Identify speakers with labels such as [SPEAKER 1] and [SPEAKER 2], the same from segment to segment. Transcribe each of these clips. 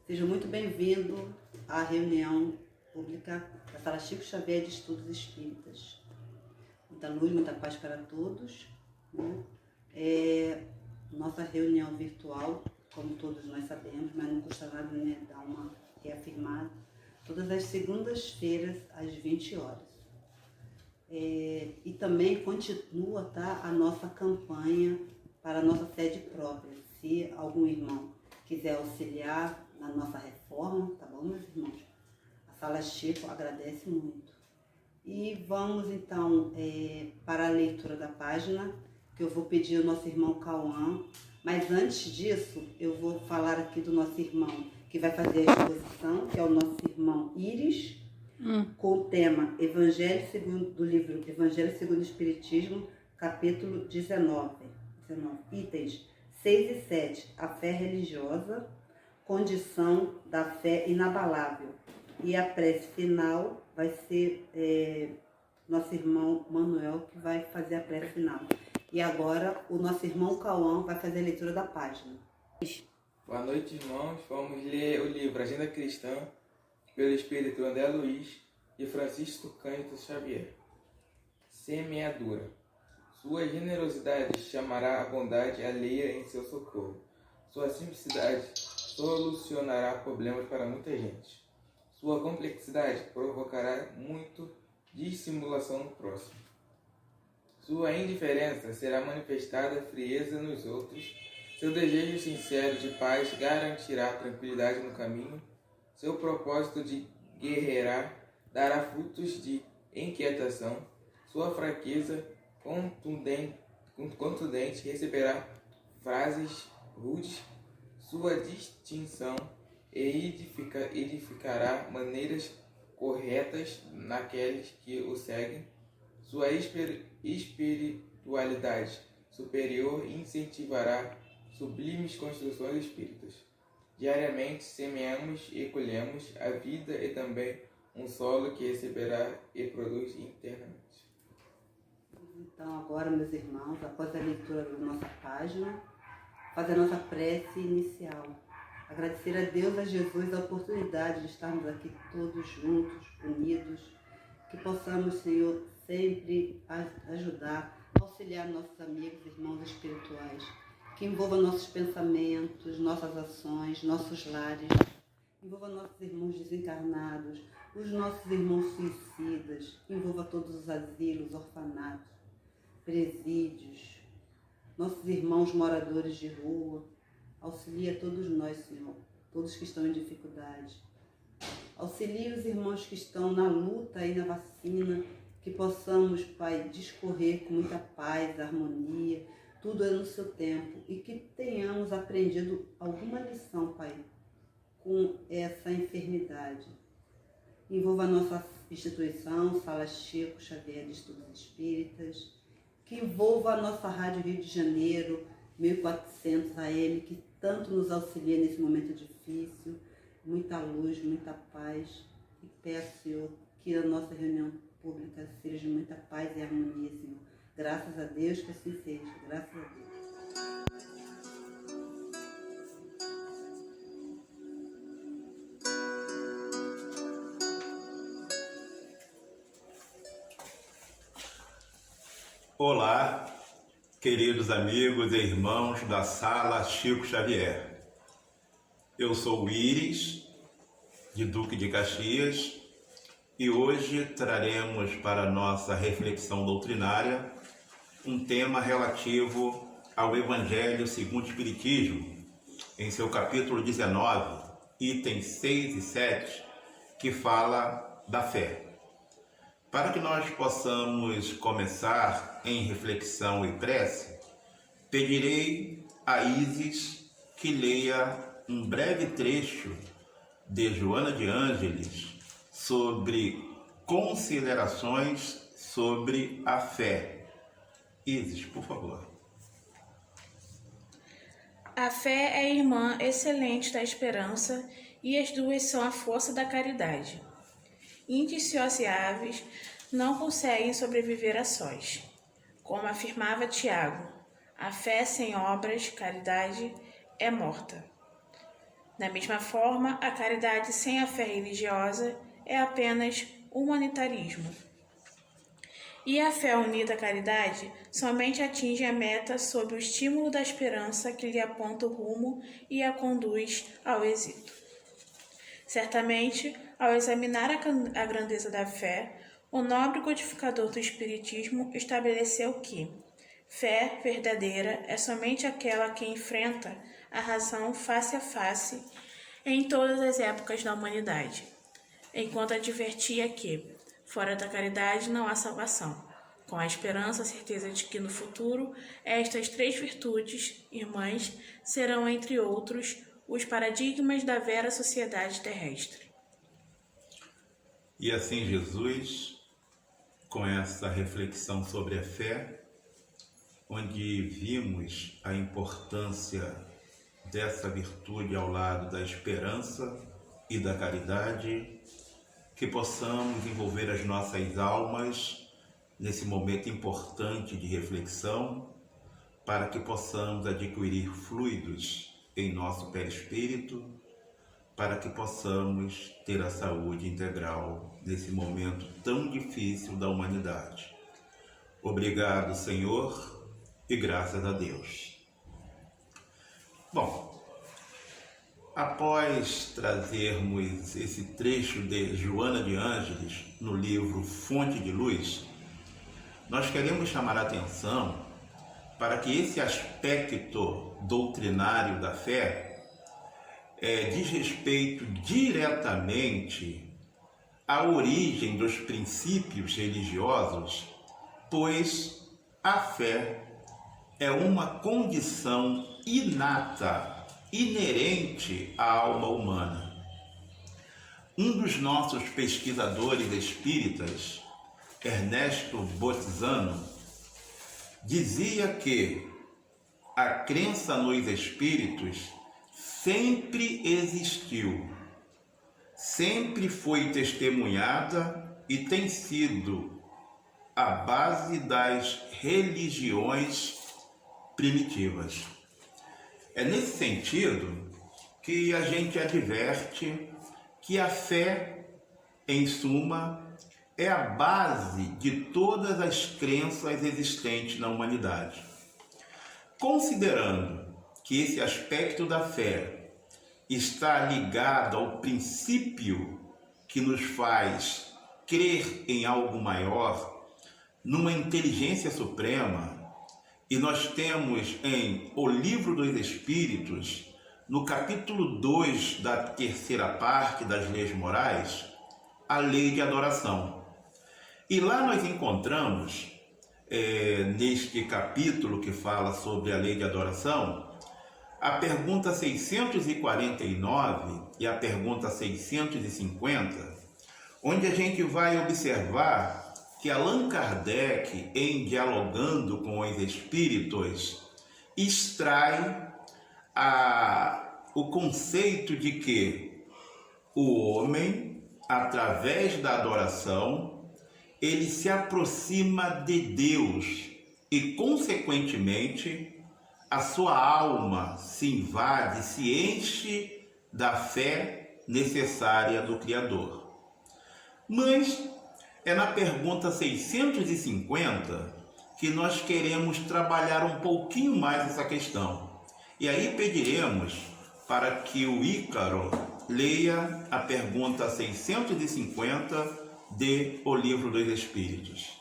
[SPEAKER 1] Seja muito bem-vindo à reunião pública da Sala Chico Xavier de Estudos Espíritas. Muita luz, muita paz para todos. Nossa reunião virtual, como todos nós sabemos, mas não custa nada, né, dar uma reafirmada, todas as segundas-feiras às 20 horas. E também continua, tá, a nossa campanha para a nossa sede própria. Se algum irmão quiser auxiliar na nossa reforma, tá bom, meus irmãos? A Sala Chico agradece muito. E vamos então para a leitura da página, que eu vou pedir ao nosso irmão Cauã. Mas antes disso, eu vou falar aqui do nosso irmão que vai fazer a exposição, que é o nosso irmão Íris, com o tema do livro Evangelho segundo o Espiritismo, capítulo 19, itens 6 e 7, a fé religiosa, condição da fé inabalável. E a prece final vai ser nosso irmão Manuel que vai fazer a prece final. E agora o nosso irmão Cauã vai fazer a leitura da página.
[SPEAKER 2] Boa noite, irmãos. Vamos ler o livro Agenda Cristã, pelo Espírito André Luiz e Francisco Cândido Xavier. Semeadura. Sua generosidade chamará a bondade alheia em seu socorro. Sua simplicidade solucionará problemas para muita gente. Sua complexidade provocará muito dissimulação no próximo. Sua indiferença será manifestada frieza nos outros. Seu desejo sincero de paz garantirá tranquilidade no caminho. Seu propósito de guerrear dará frutos de inquietação. Sua fraqueza contundente receberá frases rudes. Sua distinção edificará maneiras corretas naqueles que o seguem. Sua espiritualidade superior incentivará sublimes construções espíritas. Diariamente semeamos e colhemos a vida e também um solo que receberá e produz internamente.
[SPEAKER 1] Então agora, meus irmãos, após a leitura da nossa página, fazer a nossa prece inicial. Agradecer a Deus, a Jesus, a oportunidade de estarmos aqui todos juntos, unidos, que possamos, Senhor, sempre ajudar, auxiliar nossos amigos, irmãos espirituais, que envolva nossos pensamentos, nossas ações, nossos lares, envolva nossos irmãos desencarnados, os nossos irmãos suicidas, envolva todos os asilos, orfanatos, presídios, nossos irmãos moradores de rua. Auxilia todos nós, Senhor, todos que estão em dificuldade. Auxilia os irmãos que estão na luta e na vacina, que possamos, Pai, discorrer com muita paz, harmonia, tudo é no seu tempo, e que tenhamos aprendido alguma lição, Pai, com essa enfermidade. Envolva a nossa instituição, Sala Chico Xavier de Estudos Espíritas, que envolva a nossa Rádio Rio de Janeiro, 1400 AM, que tanto nos auxilia nesse momento difícil, muita luz, muita paz. E peço, Senhor, que a nossa reunião pública seja de muita paz e harmonia, Senhor. Graças a Deus que assim seja, graças a Deus.
[SPEAKER 3] Olá, queridos amigos e irmãos da Sala Chico Xavier. Eu sou o Íris, de Duque de Caxias, e hoje traremos para nossa reflexão doutrinária um tema relativo ao Evangelho segundo o Espiritismo, em seu capítulo 19, itens 6 e 7, que fala da fé. Para que nós possamos começar em reflexão e prece, pedirei a Isis que leia um breve trecho de Joana de Ângeles sobre considerações sobre a fé. Isis, por favor.
[SPEAKER 4] A fé é a irmã excelente da esperança e as duas são a força da caridade. Indissociáveis, não conseguem sobreviver a sós. Como afirmava Tiago, a fé sem obras, caridade, é morta. Da mesma forma, a caridade sem a fé religiosa é apenas humanitarismo. E a fé unida à caridade somente atinge a meta sob o estímulo da esperança que lhe aponta o rumo e a conduz ao êxito. Certamente, ao examinar a grandeza da fé, o nobre codificador do Espiritismo estabeleceu que fé verdadeira é somente aquela que enfrenta a razão face a face em todas as épocas da humanidade, enquanto advertia que, fora da caridade, não há salvação, com a esperança, a certeza de que no futuro estas 3 virtudes, irmãs, serão, entre outros, os paradigmas da vera sociedade terrestre.
[SPEAKER 3] E assim Jesus, com essa reflexão sobre a fé, onde vimos a importância dessa virtude ao lado da esperança e da caridade, que possamos envolver as nossas almas nesse momento importante de reflexão, para que possamos adquirir fluidos em nosso perispírito, para que possamos ter a saúde integral nesse momento tão difícil da humanidade. Obrigado, Senhor, e graças a Deus. Bom, após trazermos esse trecho de Joana de Ângeles no livro Fonte de Luz, nós queremos chamar a atenção para que esse aspecto doutrinário da fé diz respeito diretamente à origem dos princípios religiosos, pois a fé é uma condição inata, inerente à alma humana. Um dos nossos pesquisadores espíritas, Ernesto Botizano, dizia que a crença nos espíritos sempre existiu, sempre foi testemunhada e tem sido a base das religiões primitivas. É nesse sentido que a gente adverte que a fé, em suma, é a base de todas as crenças existentes na humanidade. Considerando que esse aspecto da fé está ligado ao princípio que nos faz crer em algo maior, numa inteligência suprema, e nós temos em O Livro dos Espíritos, no capítulo 2 da 3ª parte das Leis Morais, a lei de adoração. E lá nós encontramos, neste capítulo que fala sobre a lei de adoração, a pergunta 649 e a pergunta 650, onde a gente vai observar que Allan Kardec, em dialogando com os espíritos, extrai o conceito de que o homem, através da adoração, ele se aproxima de Deus e, consequentemente, a sua alma se invade, se enche da fé necessária do Criador. Mas é na pergunta 650 que nós queremos trabalhar um pouquinho mais essa questão. E aí pediremos para que o Ícaro leia a pergunta 650 de O Livro dos Espíritos.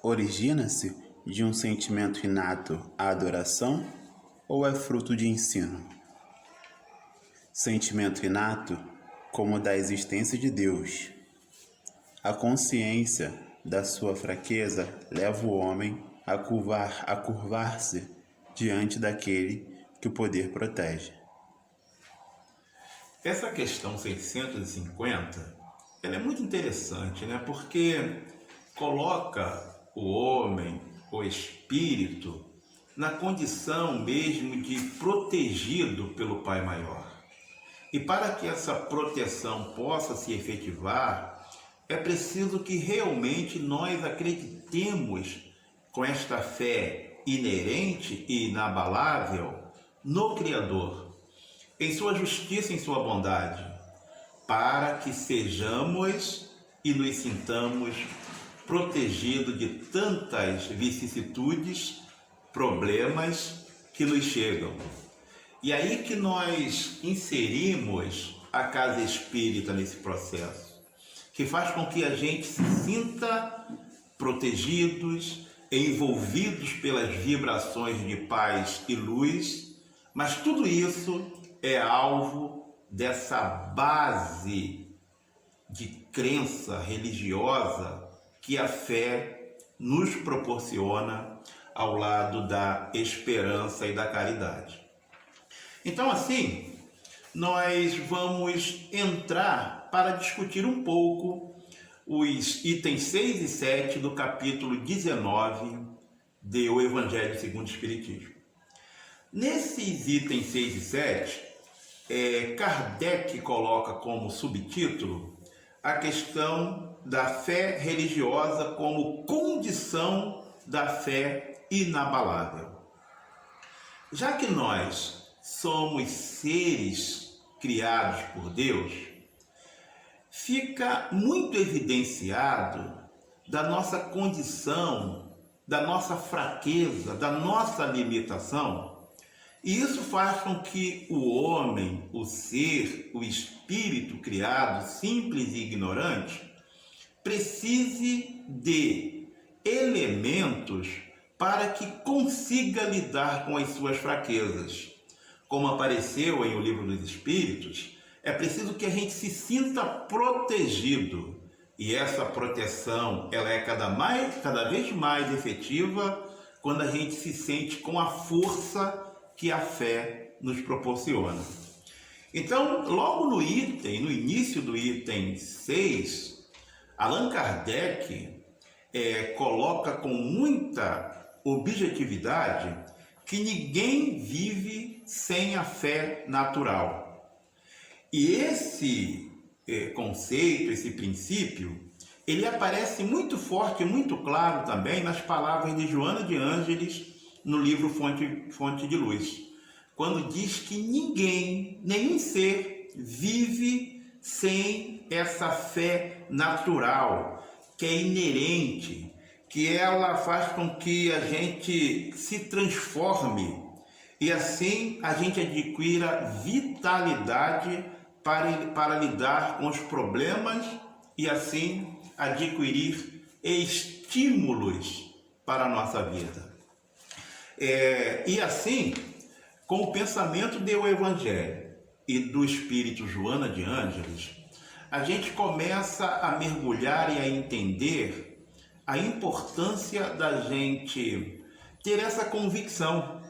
[SPEAKER 5] Origina-se de um sentimento inato a adoração ou é fruto de ensino? Sentimento inato como da existência de Deus. A consciência da sua fraqueza leva o homem a curvar-se diante daquele que o poder protege.
[SPEAKER 3] Essa questão 650, ela é muito interessante, né? Porque coloca o homem, o espírito, na condição mesmo de protegido pelo Pai Maior. E para que essa proteção possa se efetivar, é preciso que realmente nós acreditemos com esta fé inerente e inabalável no Criador, em sua justiça e em sua bondade, para que sejamos e nos sintamos protegidos de tantas vicissitudes, problemas que nos chegam. E aí que nós inserimos a casa espírita nesse processo, que faz com que a gente se sinta protegidos, envolvidos pelas vibrações de paz e luz, mas tudo isso é alvo dessa base de crença religiosa que a fé nos proporciona ao lado da esperança e da caridade. Então, assim, nós vamos entrar para discutir um pouco os itens 6 e 7 do capítulo 19 do Evangelho segundo o Espiritismo. Nesses itens 6 e 7, Kardec coloca como subtítulo a questão da fé religiosa como condição da fé inabalável. Já que nós somos seres criados por Deus, fica muito evidenciado da nossa condição, da nossa fraqueza, da nossa limitação, e isso faz com que o homem, o ser, o espírito criado, simples e ignorante, precise de elementos para que consiga lidar com as suas fraquezas. Como apareceu em O Livro dos Espíritos, é preciso que a gente se sinta protegido. E essa proteção ela é cada vez mais efetiva quando a gente se sente com a força que a fé nos proporciona. Então, logo no início do item 6, Allan Kardec coloca com muita objetividade que ninguém vive sem a fé natural. E esse conceito, esse princípio, ele aparece muito forte, muito claro também nas palavras de Joana de Ângeles no livro Fonte de Luz, quando diz que ninguém, nenhum ser vive sem essa fé natural, que é inerente, que ela faz com que a gente se transforme e assim a gente adquira vitalidade para lidar com os problemas e assim adquirir estímulos para a nossa vida. E assim, com o pensamento do Evangelho e do Espírito Joana de Ângeles, a gente começa a mergulhar e a entender a importância da gente ter essa convicção.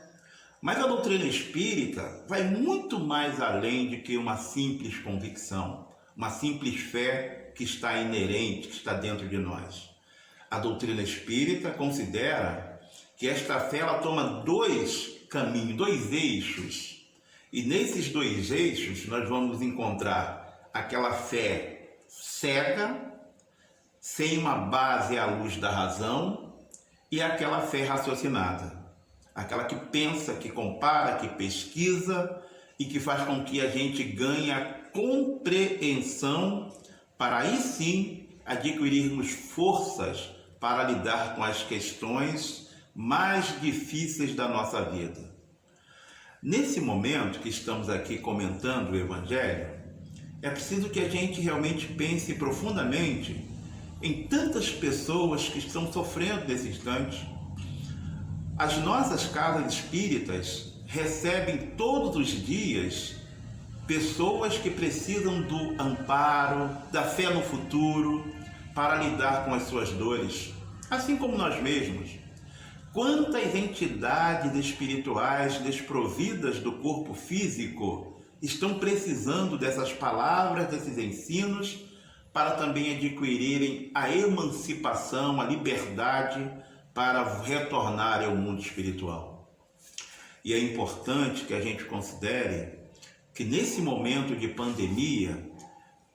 [SPEAKER 3] Mas a doutrina espírita vai muito mais além de que uma simples convicção, uma simples fé que está inerente, que está dentro de nós. A doutrina espírita considera que esta fé ela toma dois caminhos, dois eixos. E nesses dois eixos nós vamos encontrar aquela fé cega, sem uma base à luz da razão, e aquela fé raciocinada. Aquela que pensa, que compara, que pesquisa e que faz com que a gente ganhe a compreensão para aí sim adquirirmos forças para lidar com as questões mais difíceis da nossa vida. Nesse momento que estamos aqui comentando o Evangelho, é preciso que a gente realmente pense profundamente em tantas pessoas que estão sofrendo nesse instante. As nossas casas espíritas recebem todos os dias pessoas que precisam do amparo, da fé no futuro, para lidar com as suas dores, assim como nós mesmos. Quantas entidades espirituais desprovidas do corpo físico estão precisando dessas palavras, desses ensinos, para também adquirirem a emancipação, a liberdade, para retornar ao mundo espiritual. E é importante que a gente considere que nesse momento de pandemia,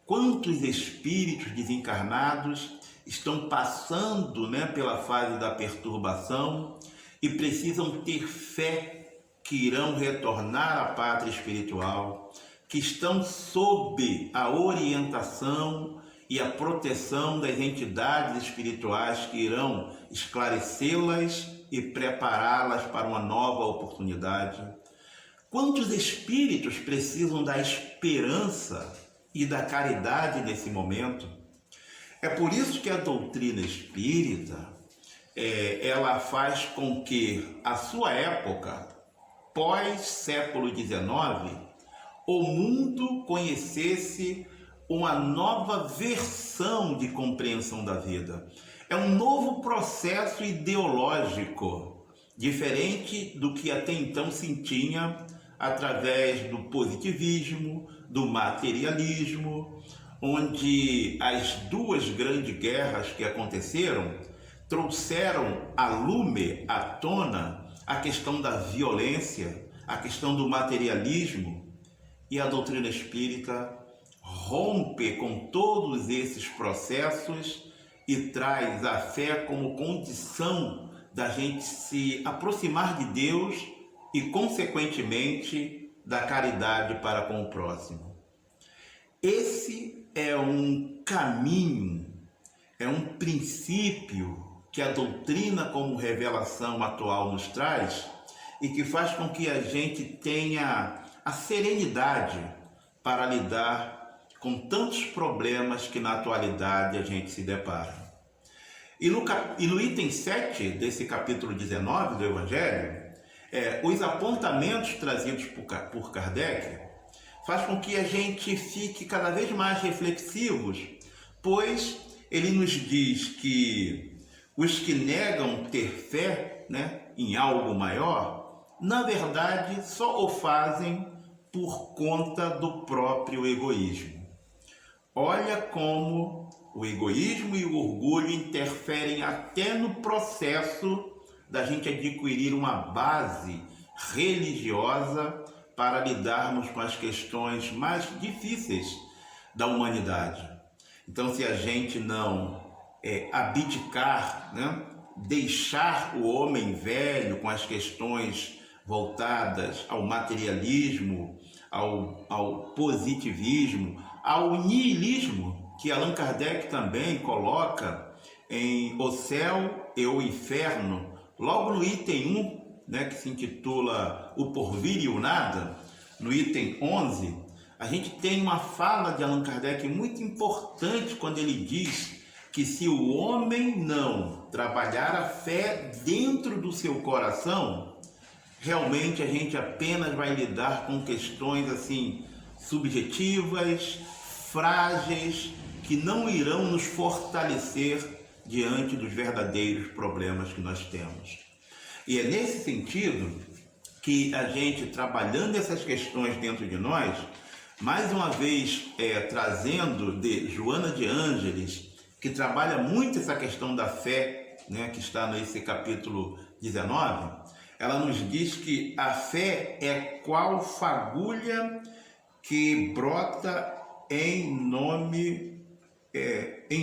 [SPEAKER 3] quantos espíritos desencarnados estão passando pela fase da perturbação e precisam ter fé que irão retornar à pátria espiritual, que estão sob a orientação e a proteção das entidades espirituais que irão esclarecê-las e prepará-las para uma nova oportunidade. Quantos espíritos precisam da esperança e da caridade nesse momento? É por isso que a doutrina espírita, ela faz com que a sua época, pós-século XIX, o mundo conhecesse uma nova versão de compreensão da vida. É um novo processo ideológico, diferente do que até então se tinha através do positivismo, do materialismo, onde as duas grandes guerras que aconteceram trouxeram à lume, à tona, a questão da violência, a questão do materialismo, e a doutrina espírita rompe com todos esses processos e traz a fé como condição da gente se aproximar de Deus e, consequentemente, da caridade para com o próximo. Esse é um caminho, é um princípio que a doutrina como revelação atual nos traz e que faz com que a gente tenha a serenidade para lidar com tantos problemas que na atualidade a gente se depara. E no item 7 desse capítulo 19 do Evangelho, os apontamentos trazidos por Kardec faz com que a gente fique cada vez mais reflexivos, pois ele nos diz que os que negam ter fé, em algo maior, na verdade só o fazem por conta do próprio egoísmo. Olha como o egoísmo e o orgulho interferem até no processo da gente adquirir uma base religiosa para lidarmos com as questões mais difíceis da humanidade. Então, se a gente não abdicar, deixar o homem velho com as questões voltadas ao materialismo, ao positivismo, ao niilismo, que Allan Kardec também coloca em O Céu e o Inferno, logo no item 1, que se intitula O Porvir e o Nada, no item 11, a gente tem uma fala de Allan Kardec muito importante quando ele diz que se o homem não trabalhar a fé dentro do seu coração, realmente a gente apenas vai lidar com questões assim subjetivas, frágeis, que não irão nos fortalecer diante dos verdadeiros problemas que nós temos. E é nesse sentido que a gente, trabalhando essas questões dentro de nós, mais uma vez trazendo de Joana de Ângeles, que trabalha muito essa questão da fé, que está nesse capítulo 19, ela nos diz que a fé é qual fagulha que brota em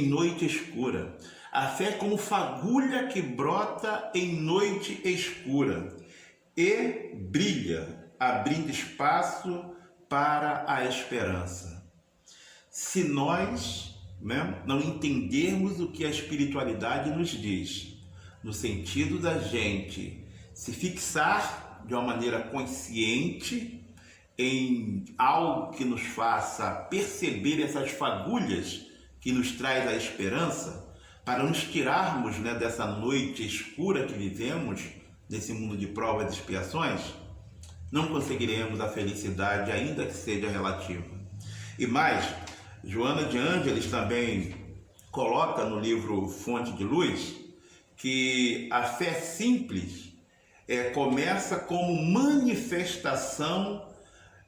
[SPEAKER 3] noite escura. A fé é como fagulha que brota em noite escura e brilha, abrindo espaço para a esperança. Se nós não entendermos o que a espiritualidade nos diz, no sentido da gente se fixar de uma maneira consciente em algo que nos faça perceber essas fagulhas que nos traz a esperança, para nos tirarmos dessa noite escura que vivemos, nesse mundo de provas e expiações, não conseguiremos a felicidade, ainda que seja relativa. E mais, Joana de Ângeles também coloca no livro Fonte de Luz que a fé simples começa como manifestação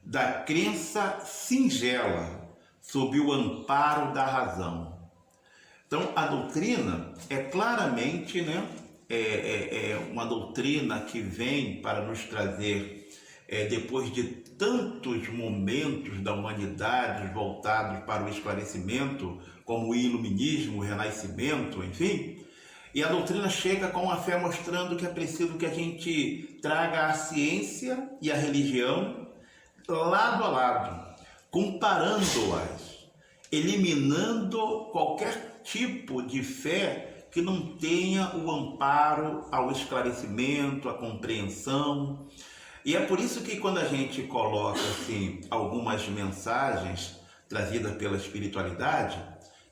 [SPEAKER 3] da crença singela, sob o amparo da razão. Então, a doutrina é claramente uma doutrina que vem para nos trazer, depois de tantos momentos da humanidade voltados para o esclarecimento, como o iluminismo, o renascimento, enfim, E a doutrina chega com a fé mostrando que é preciso que a gente traga a ciência e a religião lado a lado, comparando-as, eliminando qualquer tipo de fé que não tenha o amparo ao esclarecimento, à compreensão. E é por isso que quando a gente coloca assim, algumas mensagens trazidas pela espiritualidade,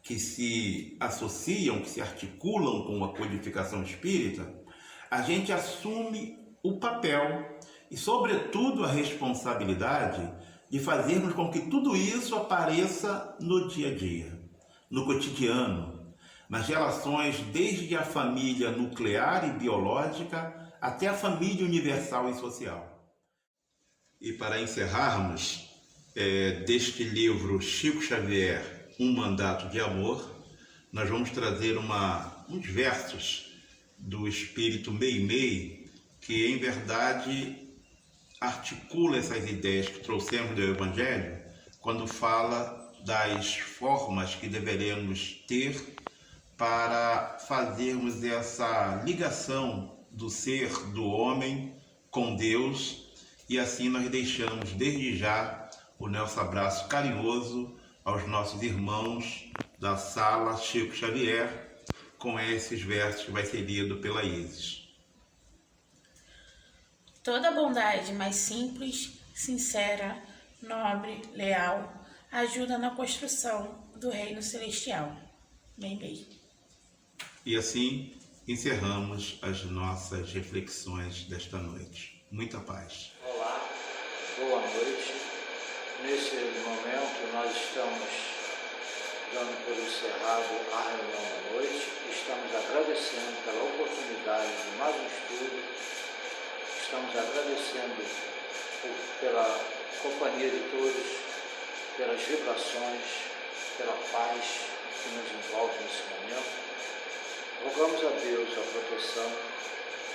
[SPEAKER 3] que se associam, que se articulam com a codificação espírita, a gente assume o papel e, sobretudo, a responsabilidade de fazermos com que tudo isso apareça no dia a dia, no cotidiano, nas relações desde a família nuclear e biológica até a família universal e social. E para encerrarmos deste livro Chico Xavier, Um Mandato de Amor, nós vamos trazer uns versos do espírito Meimei, que em verdade articula essas ideias que trouxemos do Evangelho, quando fala das formas que deveremos ter para fazermos essa ligação do ser, do homem, com Deus, e assim nós deixamos desde já o nosso abraço carinhoso aos nossos irmãos da Sala Chico Xavier, com esses versos que vai ser lido pela Isis.
[SPEAKER 4] Toda bondade mais simples, sincera, nobre, leal, ajuda na construção do reino celestial. Meimei.
[SPEAKER 3] E assim encerramos as nossas reflexões desta noite. Muita paz.
[SPEAKER 6] Olá, boa noite. Nesse momento nós estamos dando por encerrado a reunião da noite. Estamos agradecendo pela oportunidade de mais um estudo. Estamos agradecendo pela companhia de todos, pelas vibrações, pela paz que nos envolve nesse momento. Rogamos a Deus a proteção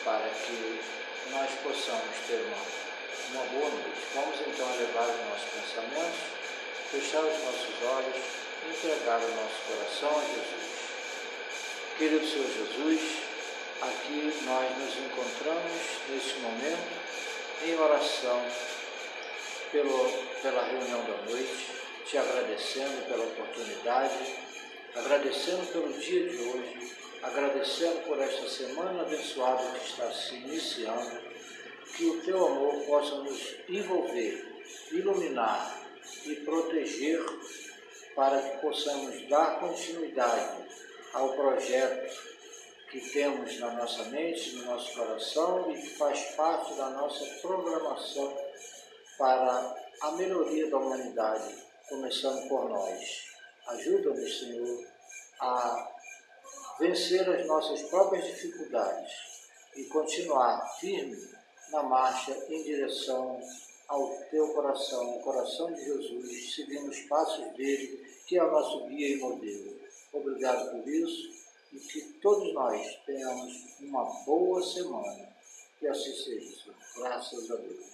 [SPEAKER 6] para que nós possamos ter uma boa noite. Vamos então elevar os nossos pensamentos, fechar os nossos olhos e entregar o nosso coração a Jesus. Querido Senhor Jesus, aqui nós nos encontramos neste momento em oração pela reunião da noite, te agradecendo pela oportunidade, agradecendo pelo dia de hoje, agradecendo por esta semana abençoada que está se iniciando, que o teu amor possa nos envolver, iluminar e proteger para que possamos dar continuidade ao projeto que temos na nossa mente, no nosso coração e que faz parte da nossa programação para a melhoria da humanidade, começando por nós. Ajuda-nos, Senhor, a vencer as nossas próprias dificuldades e continuar firme na marcha em direção ao teu coração, o coração de Jesus, seguindo os passos dele, que é o nosso guia e modelo. Obrigado por isso e que todos nós tenhamos uma boa semana. Que assim seja, Senhor. Graças a Deus.